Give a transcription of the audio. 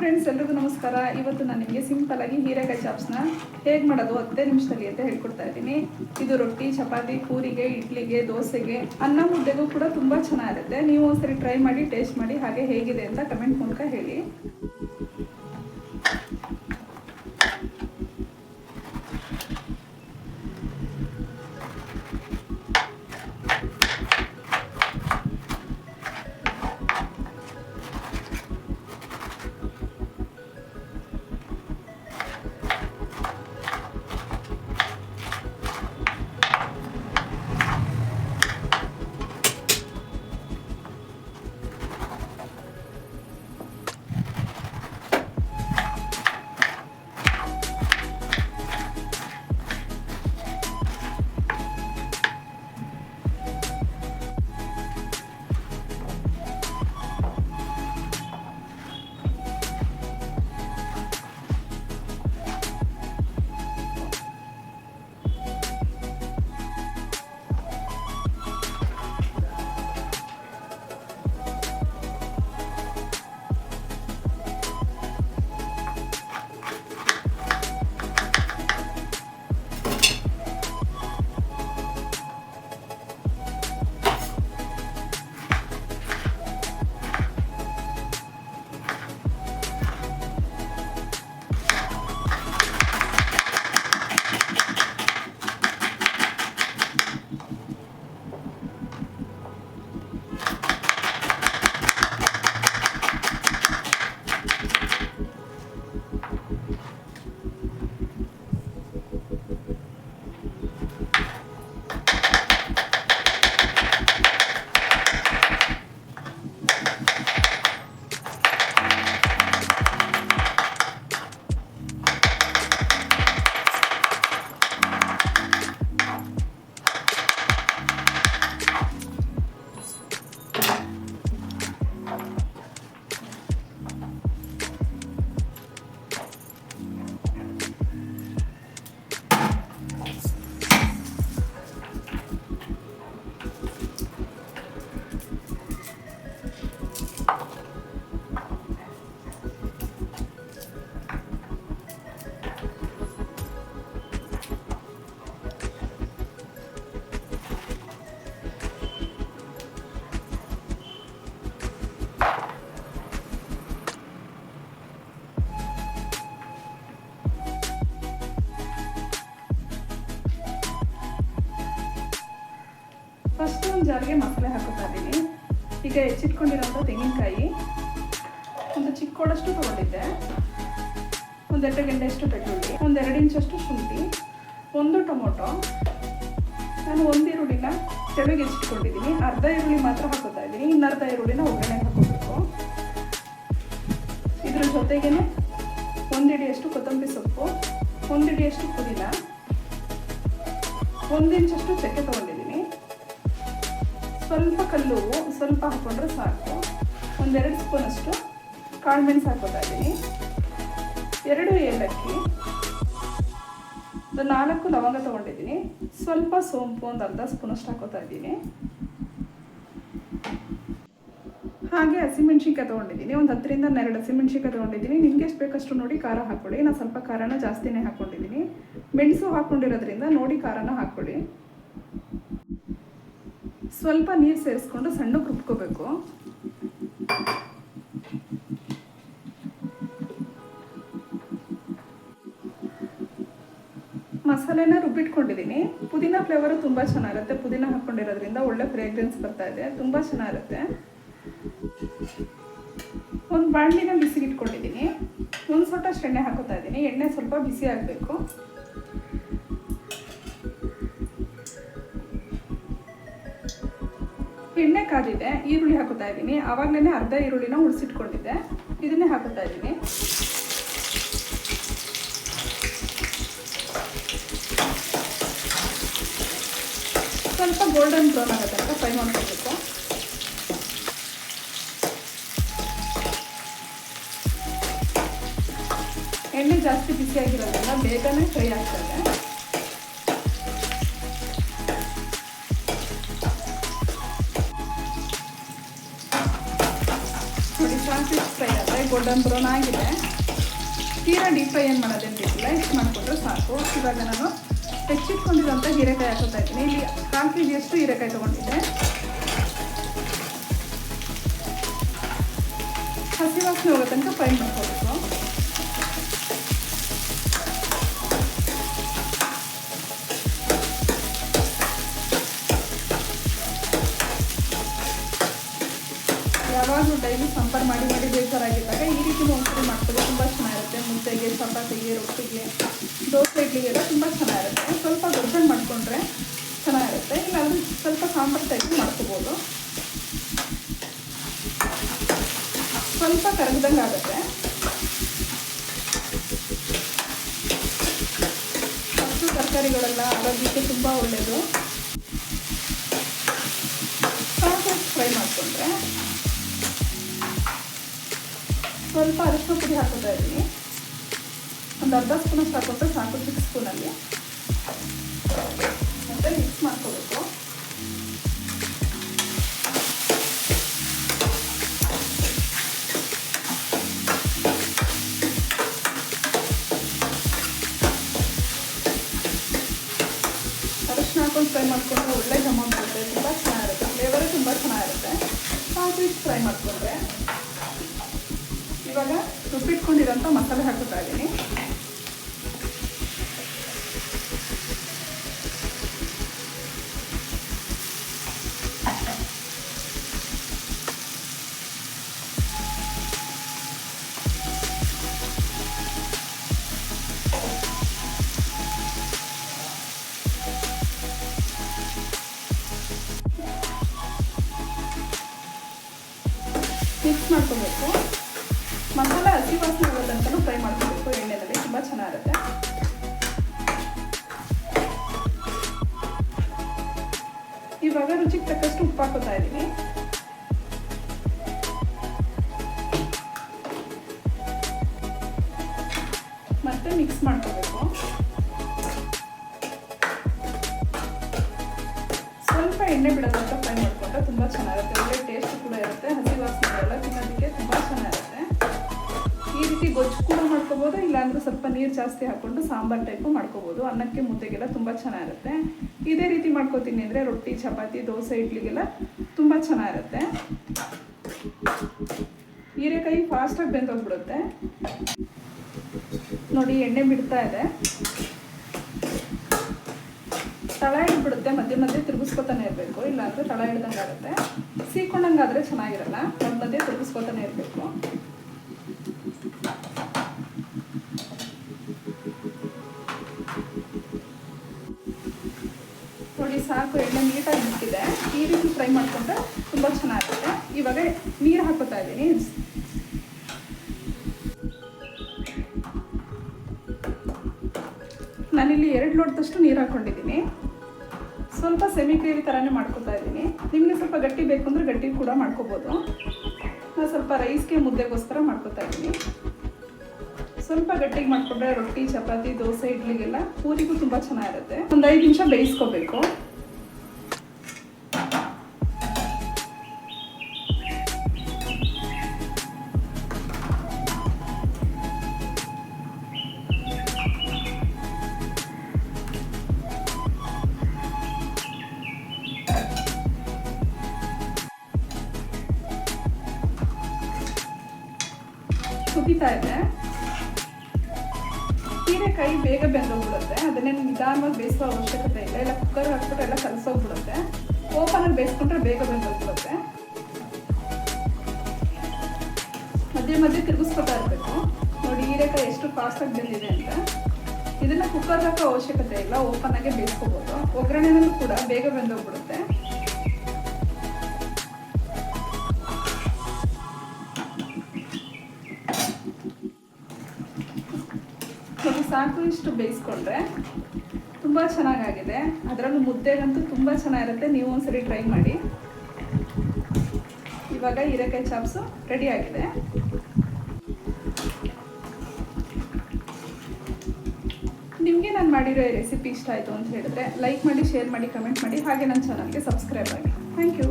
Friends, ಎಲ್ರಿಗೂ ನಮಸ್ಕಾರ. ಇವತ್ತು ನಾನು ನಿಮಗೆ ಸಿಂಪಲ್ ಆಗಿ ಹೀರೆಕಾಯಿ ಚಾಪ್ಸ್ನ ಹೇಗೆ ಮಾಡೋದು 10 ನಿಮಿಷದಲ್ಲಿ ಅಂತ ಹೇಳ್ಕೊಡ್ತಾ ಇದ್ದೀನಿ. ಇದು ರೊಟ್ಟಿ, ಚಪಾತಿ, ಪೂರಿಗೆ, ಇಡ್ಲಿಗೆ, ದೋಸೆಗೆ, ಅನ್ನ ಮುದ್ದೆಗೂ ಕೂಡ ತುಂಬ ಚೆನ್ನಾಗಿರುತ್ತೆ. ನೀವು ಒಂದ್ಸರಿ ಟ್ರೈ ಮಾಡಿ, ಟೇಸ್ಟ್ ಮಾಡಿ, ಹಾಗೆ ಹೇಗಿದೆ ಅಂತ ಕಮೆಂಟ್ ಮೂಲಕ ಹೇಳಿ. ಫಸ್ಟ್ ಒಂದು ಜಾರಿಗೆ ಮಸಾಲೆ ಹಾಕೋತಾ ಇದ್ದೀನಿ. ಈಗ ಹೆಚ್ಚಿಟ್ಕೊಂಡಿರೋಂಥ ತೆಂಗಿನಕಾಯಿ, ಒಂದು ಚಿಕ್ಕೋಡಷ್ಟು ತೊಗೊಂಡಿದ್ದೆ, ಒಂದು 2 ಗೆಡ್ಡೆಯಷ್ಟು ಬೆಳ್ಳುಳ್ಳಿ, ಒಂದು 2 ಇಂಚಷ್ಟು ಶುಂಠಿ, ಒಂದು ಟೊಮೊಟೊ, ನಾನು ಒಂದು ಈರುಳ್ಳಿನ ತೆಳುಗೆ ಹೆಚ್ಚಿಟ್ಕೊಂಡಿದ್ದೀನಿ. ಅರ್ಧ ಈರುಳ್ಳಿ ಮಾತ್ರ ಹಾಕೋತಾ ಇದ್ದೀನಿ, ಇನ್ನರ್ಧ ಈರುಳ್ಳಿನ ಒಗ್ಗರಣೆಗೆ ಹಾಕೋಬೇಕು. ಇದ್ರ ಜೊತೆಗೇ 1 ಹಿಡಿಯಷ್ಟು ಕೊತ್ತಂಬರಿ ಸೊಪ್ಪು, 1 ಹಿಡಿಯಷ್ಟು ಪುದೀನ, 1 ಇಂಚಷ್ಟು ಚಕ್ಕೆ ತೊಗೊಂಡಿದ್ದೀನಿ. ಸ್ವಲ್ಪ ಕಲ್ಲು ಸ್ವಲ್ಪ ಹಾಕೊಂಡ್ರೆ ಸಾಕು. 1-2 ಸ್ಪೂನಷ್ಟು ಕಾಳು ಮೆಣಸು ಹಾಕೋತಾ ಇದ್ದೀನಿ, 2 ಏಲಕ್ಕಿ, 4 ಲವಂಗ ತೊಗೊಂಡಿದ್ದೀನಿ, ಸ್ವಲ್ಪ ಸೋಂಪು ಒಂದು ಅರ್ಧ ಸ್ಪೂನಷ್ಟು ಹಾಕೋತಾ ಇದ್ದೀನಿ. ಹಾಗೆ ಹಸಿಮೆಣ್ಸಿನ್ಕಾಯಿ ತೊಗೊಂಡಿದ್ದೀನಿ, ಒಂದು 10ರಿಂದ 12 ಹಸಿಮೆಣ್ಸಿನ್ಕಾಯಿ ತೊಗೊಂಡಿದ್ದೀನಿ. ನಿಮ್ಗೆ ಎಷ್ಟು ಬೇಕಷ್ಟು ನೋಡಿ ಖಾರ ಹಾಕ್ಕೊಳ್ಳಿ. ನಾನು ಸ್ವಲ್ಪ ಖಾರನ ಜಾಸ್ತಿನೇ ಹಾಕ್ಕೊಂಡಿದ್ದೀನಿ. ಮೆಣಸು ಹಾಕ್ಕೊಂಡಿರೋದ್ರಿಂದ ನೋಡಿ ಖಾರನ ಹಾಕ್ಕೊಳ್ಳಿ. ಸ್ವಲ್ಪ ನೀರು ಸೇರಿಸ್ಕೊಂಡು ಸಣ್ಣಕ್ಕೆ ರುಬ್ಕೋಬೇಕು. ಮಸಾಲೆನ ರುಬ್ಬಿಟ್ಕೊಂಡಿದ್ದೀನಿ. ಪುದೀನ ಫ್ಲೇವರು ತುಂಬ ಚೆನ್ನಾಗಿರುತ್ತೆ. ಪುದೀನ ಹಾಕ್ಕೊಂಡಿರೋದ್ರಿಂದ ಒಳ್ಳೆ ಫ್ರೇಗ್ರೆನ್ಸ್ ಬರ್ತಾ ಇದೆ, ತುಂಬ ಚೆನ್ನಾಗಿರುತ್ತೆ. ಒಂದು ಬಾಣಲಿನ ಬಿಸಿಗೆ ಇಟ್ಕೊಂಡಿದ್ದೀನಿ. 1 ಸೊಟಷ್ಟು ಎಣ್ಣೆ ಹಾಕೋತಾ ಇದ್ದೀನಿ. ಎಣ್ಣೆ ಸ್ವಲ್ಪ ಬಿಸಿ ಆಗಬೇಕು. ಎಣ್ಣೆ ಕಾದಿದೆ, ಈರುಳ್ಳಿ ಹಾಕೋತಾ ಇದ್ದೀನಿ. ಆವಾಗಲೇ ಅರ್ಧ ಈರುಳ್ಳಿನ ಉಳಿಸಿಟ್ಕೊಂಡಿದ್ದೆ, ಇದನ್ನೇ ಹಾಕೋತಾ ಇದ್ದೀನಿ. ಸ್ವಲ್ಪ ಗೋಲ್ಡನ್ ಬ್ರೌನ್ ಆಗುತ್ತೆ ಅಂತ ಫ್ರೈ ಮಾಡ್ಕೋಬೇಕು. ಎಣ್ಣೆ ಜಾಸ್ತಿ ಬಿಸಿಯಾಗಿರೋದ್ರಿಂದ ಬೇಗನೆ ಫ್ರೈ ಆಗ್ತದೆ. ನೋಡಿ ಸಾಕು ಫ್ರೈ ಆದರೆ ಗೋಲ್ಡನ್ ಬ್ರೌನ್ ಆಗಿದೆ. ತೀರಾ ಡೀಪ್ ಫ್ರೈ ಏನು ಮಾಡೋದೇನಿಲ್ಲ, ಇಷ್ಟು ಮಾಡಿಕೊಂಡ್ರೆ ಸಾಕು. ಇವಾಗ ನಾನು ಹೆಚ್ಚಿಟ್ಕೊಂಡಿರೋಂಥ ಹೀರೆಕಾಯಿ ಹಾಕೋತಾ ಇದ್ದೀನಿ. ಇಲ್ಲಿ 1/4 kg ಹೀರೆಕಾಯಿ ತೊಗೊಂಡಿದ್ದೆ. ಹಸಿ ವಾಸನೆ ಹೋಗೋ ತನಕ ಫ್ರೈ ಮಾಡ್ಕೋಬೇಕು. ಯಾವಾಗಲೂ ಡೈಲಿ ಸಾಂಬಾರು ಮಾಡಿ ಬೇಜಾರಾಗಿದ್ದಾಗ ಈ ರೀತಿ ಒಂದ್ಸರಿ ಮಾಡ್ಕೊಳ್ಳಿ, ತುಂಬ ಚೆನ್ನಾಗಿರುತ್ತೆ. ಮುದ್ದೆಗೆ, ಚಪಾತಿಗೆ, ರೊಟ್ಟಿಗೆ, ದೋಸೆ, ಇಡ್ಲಿಗೆಲ್ಲ ತುಂಬ ಚೆನ್ನಾಗಿರುತ್ತೆ. ಸ್ವಲ್ಪ ದೊಡ್ಡ ಮಾಡಿಕೊಂಡ್ರೆ ಚೆನ್ನಾಗಿರುತ್ತೆ. ಇಲ್ಲಾಂದರೆ ಸ್ವಲ್ಪ ಸಾಂಬಾರು ಟೈಪ್ ಮಾಡ್ಕೋಬೋದು. ಸ್ವಲ್ಪ ಕರಗ್ದಂಗೆ ಆಗುತ್ತೆ. ಹಸು ತರಕಾರಿಗಳೆಲ್ಲ ಆರೋಗ್ಯಕ್ಕೆ ತುಂಬ ಒಳ್ಳೆಯದು. ಸಾಕು ಫ್ರೈ ಮಾಡಿಕೊಂಡ್ರೆ ಸ್ವಲ್ಪ ಅರಿಶಿನ ಪುಡಿ ಹಾಕೋತಾ ಇದ್ದೀನಿ. ಒಂದು ಅರ್ಧ ಸ್ಪೂನಷ್ಟು ಹಾಕೊಂಡ್ರೆ ಸಾಕು, 6 ಸ್ಪೂನಲ್ಲಿ. ಮತ್ತು ಮಿಕ್ಸ್ ಮಾಡ್ಕೋಬೇಕು. ಅರಿಶಿನ ಹಾಕೊಂಡು ಫ್ರೈ ಮಾಡಿಕೊಂಡ್ರೆ ಒಳ್ಳೆ ಘಮ ಬರುತ್ತೆ, ತುಂಬ ಚೆನ್ನಾಗಿರುತ್ತೆ. ಫ್ಲೇವರು ತುಂಬ ಚೆನ್ನಾಗಿರುತ್ತೆ. ಸಾಕು ಇಷ್ಟು ಫ್ರೈ ಮಾಡಿಕೊಂಡ್ರೆ ಇವಾಗ ರುಬ್ಬಿಟ್ಕೊಂಡಿರೋಂಥ ಮಸಾಲೆ ಹಾಕೋತಾ ಇದ್ದೀನಿ. ಮಿಕ್ಸ್ ಮಾಡ್ಕೋಬೇಕು. ಮಸಾಲೆ ಹಸಿ ವಾಸನೆ ಆಗೋ ತನಕ ಫ್ರೈ ಮಾಡ್ಕೋಬೇಕು ಎಣ್ಣೆಯಲ್ಲಿ, ತುಂಬ ಚೆನ್ನಾಗಿರುತ್ತೆ. ಇವಾಗ ರುಚಿಗೆ ತಕ್ಕಷ್ಟು ಉಪ್ಪು ಹಾಕೋತಾ ಇದ್ದೀನಿ. ಮತ್ತೆ ಮಿಕ್ಸ್ ಮಾಡ್ಕೋಬೇಕು. ಸ್ವಲ್ಪ ಎಣ್ಣೆ ಬಿಡೋದಂತ ಫ್ರೈ ಮಾಡಿಕೊಂಡ್ರೆ ತುಂಬ ಚೆನ್ನಾಗಿರುತ್ತೆ. ಒಳ್ಳೆ ಟೇಸ್ಟ್ ಕೂಡ ಇರುತ್ತೆ. ಹಸಿ ವಾಸನೆ ಎಲ್ಲ ತಿನ್ನೋದಕ್ಕೆ ತುಂಬ ಚೆನ್ನಾಗಿರುತ್ತೆ. ಈ ರೀತಿ ಗೊಜ್ಜು ಕೂಡ ಮಾಡ್ಕೋಬೋದು, ಇಲ್ಲಾಂದ್ರೆ ಸ್ವಲ್ಪ ನೀರು ಜಾಸ್ತಿ ಹಾಕ್ಕೊಂಡು ಸಾಂಬಾರು ಟೈಪು ಮಾಡ್ಕೋಬೋದು. ಅನ್ನಕ್ಕೆ, ಮುದ್ದೆಗೆಲ್ಲ ತುಂಬ ಚೆನ್ನಾಗಿರುತ್ತೆ. ಇದೇ ರೀತಿ ಮಾಡ್ಕೋತೀನಿ ಅಂದರೆ ರೊಟ್ಟಿ, ಚಪಾತಿ, ದೋಸೆ, ಇಡ್ಲಿಗೆಲ್ಲ ತುಂಬ ಚೆನ್ನಾಗಿರುತ್ತೆ. ಹೀರೆಕಾಯಿ ಫಾಸ್ಟಾಗಿ ಬೆಂದೋಗ್ಬಿಡುತ್ತೆ. ನೋಡಿ ಎಣ್ಣೆ ಬಿಡ್ತಾ ಇದೆ. ತಳ ಹಿಡ್ಬಿಡುತ್ತೆ. ಮಧ್ಯೆ ಮಧ್ಯೆ ತಿರುಗಿಸ್ಕೊತಾನೆ ಇರಬೇಕು, ಇಲ್ಲಾಂದರೆ ತಳ ಹಿಡ್ದಂಗೆ ಆಗುತ್ತೆ. ಸೀಕೊಂಡಂಗಾದರೆ ಚೆನ್ನಾಗಿರಲ್ಲ. ಮಧ್ಯೆ ತಿರುಗಿಸ್ಕೊತಾನೆ ಇರಬೇಕು. ನೋಡಿ ಸಾಕು, ಎಣ್ಣೆ ನೀಟಾಗಿ ಬಿಟ್ಟಿದೆ. ಈ ರೀತಿ ಫ್ರೈ ಮಾಡಿಕೊಂಡ್ರೆ ತುಂಬ ಚೆನ್ನಾಗಿರುತ್ತೆ. ಇವಾಗ ನೀರು ಹಾಕೋತಾ ಇದ್ದೀನಿ. ನಾನಿಲ್ಲಿ 2 ಲೋಟದಷ್ಟು ನೀರು ಹಾಕ್ಕೊಂಡಿದ್ದೀನಿ. ಸ್ವಲ್ಪ ಸೆಮಿ ಗ್ರೇವಿ ಥರನೇ ಮಾಡ್ಕೊತಾ ಇದ್ದೀನಿ. ನಿಮಗೆ ಸ್ವಲ್ಪ ಗಟ್ಟಿ ಬೇಕು ಅಂದರೆ ಗಟ್ಟಿ ಕೂಡ ಮಾಡ್ಕೋಬೋದು. ನಾನು ಸ್ವಲ್ಪ ರೈಸ್ಗೆ, ಮುದ್ದೆಗೋಸ್ಕರ ಮಾಡ್ಕೊತಾ ಇದ್ದೀನಿ. ಸ್ವಲ್ಪ ಗಟ್ಟಿಗೆ ಮಾಡಿಕೊಂಡ್ರೆ ರೊಟ್ಟಿ, ಚಪಾತಿ, ದೋಸೆ, ಇಡ್ಲಿಗೆಲ್ಲ, ಪೂರಿಗೂ ತುಂಬ ಚೆನ್ನಾಗಿರುತ್ತೆ. ಒಂದು 5 ನಿಮಿಷ ಬೇಯಿಸ್ಕೋಬೇಕು. ಕುದೀತಾ ಇದೆ. ಹೀರೆಕಾಯಿ ಬೇಗ ಬೆಂದೋಗ್ಬಿಡುತ್ತೆ. ಅದನ್ನೇ ನಿಧಾನವಾಗಿ ಬೇಯಿಸೋ ಅವಶ್ಯಕತೆ ಇಲ್ಲ. ಇಲ್ಲ ಕುಕ್ಕರ್ ಹಾಕ್ಬಿಟ್ಟು ಎಲ್ಲ ಕಲಸೋಗ್ಬಿಡುತ್ತೆ. ಓಪನಲ್ಲಿ ಬೇಯಿಸ್ಕೊಂಡ್ರೆ ಬೇಗ ಬೆಂದೋಗ್ಬಿಡುತ್ತೆ. ಮಧ್ಯೆ ಮಧ್ಯೆ ತಿರುಗಿಸ್ಕೊತಾ ಇರಬೇಕು. ನೋಡಿ ಹೀರೆಕಾಯಿ ಎಷ್ಟು ಫಾಸ್ಟಾಗಿ ಬೆಂದಿದೆ ಅಂತ. ಇದನ್ನು ಕುಕ್ಕರ್ ಹಾಕೋ ಅವಶ್ಯಕತೆ ಇಲ್ಲ, ಓಪನ್ನಾಗೆ ಬೇಯಿಸ್ಕೋಬೋದು. ಒಗ್ಗರಣೆನಲ್ಲೂ ಕೂಡ ಬೇಗ ಬೆಂದೋಗ್ಬಿಡುತ್ತೆ. ಸಾಕು ಇಷ್ಟು ಬೇಯಿಸ್ಕೊಂಡ್ರೆ ತುಂಬ ಚೆನ್ನಾಗಾಗಿದೆ. ಅದರಲ್ಲೂ ಮುದ್ದೆಗಂತೂ ತುಂಬ ಚೆನ್ನಾಗಿರುತ್ತೆ. ನೀವು ಒಂದ್ಸರಿ ಟ್ರೈ ಮಾಡಿ. ಇವಾಗ ಹೀರೆಕಾಯಿ ಚಾಪ್ಸು ರೆಡಿ ಆಗಿದೆ. ನಿಮಗೆ ನಾನು ಮಾಡಿರೋ ರೆಸಿಪಿ ಇಷ್ಟ ಆಯಿತು ಅಂತ ಹೇಳಿದ್ರೆ ಲೈಕ್ ಮಾಡಿ, ಶೇರ್ ಮಾಡಿ, ಕಮೆಂಟ್ ಮಾಡಿ. ಹಾಗೆ ನನ್ನ ಚಾನಲ್ಗೆ ಸಬ್ಸ್ಕ್ರೈಬ್ ಆಗಿ. Thank you.